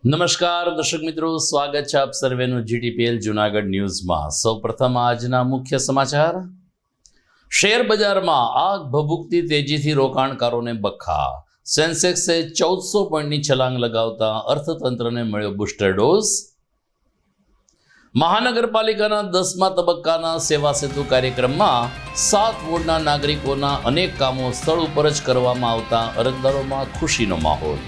નમસ્કાર દર્શક મિત્રો, સ્વાગત છે આપ સર્વેનું જીટીપીએલ જૂનાગઢ ન્યૂઝમાં। સૌપ્રથમ આજના મુખ્ય સમાચાર। શેર બજારમાં આગ ભભૂકતી તેજીથી રોકાણકારોને બખા। સેન્સેક્સે 1400 પોઈન્ટની છલાંગ લગાવતા અર્થતંત્રને મળ્યો બુસ્ટર ડોઝ। મહાનગરપાલિકાના 10મા તબક્કાના સેવા સેતુ કાર્યક્રમમાં 7 વોર્ડના નાગરિકોના અનેક કામો સ્થળ ઉપર જ કરવામાં આવતા અરજદારોમાં ખુશીનો માહોલ।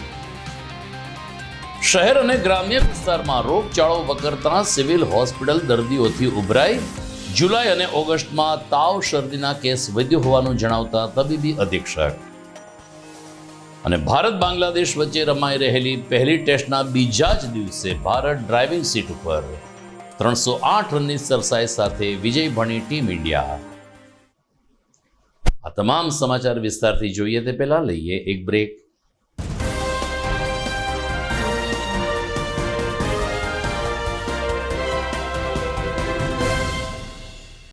શહેર અને ગ્રામ્ય વિસ્તારમાં રોગચાળો વકરતા સિવિલ હોસ્પિટલ દર્દીઓથી ઉભરાઈ। જુલાઈ અને ઓગસ્ટમાં તાવ શરદીના કેસ વધ્યો હોવાનું જણાવતા તબીબી અધિક્ષક। અને ભારત બાંગ્લાદેશ વચ્ચે રમાઈ રહેલી પહેલી ટેસ્ટના બીજા જ દિવસે ભારત ડ્રાઇવિંગ સીટ ઉપર 308 રનની સરસાઈ સાથે વિજય ભણી ટીમ ઇન્ડિયા। આ તમામ સમાચાર વિસ્તારથી જોઈએ તે પહેલા લઈએ એક બ્રેક।